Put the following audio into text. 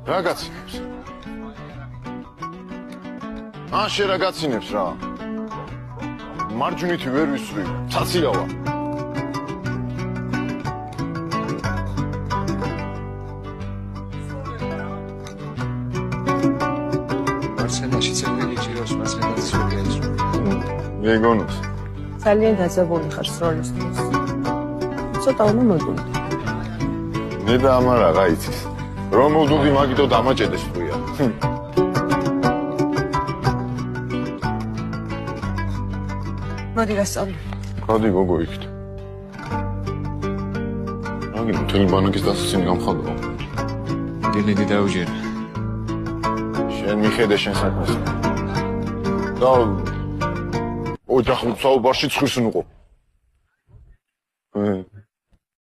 რა გაცინებს? შე რა გაცინებს რა? მარჯვნითი ვერ ვისვრი, ცაციავა. მარცენაში წელი ჭირავს მარცენას ვიდეს. მეგონოს. ძალიან დაძაბული ხარ სროლისთვის. ცოტა უნდა მოდუნდე. მე და ამარა რა იცის. რომ მოდუნდი მაგიტო დამაჭედეს ხუია. მოდი გასწავლე. გადი გოგო იქით. აგი მთელი ბანაკის დასაცინი გამხადო. დილინი დაუჯერე. შენ მიხედე შენ საქმეს. და ოჯახურ საუბარში ცხვის ნუყო.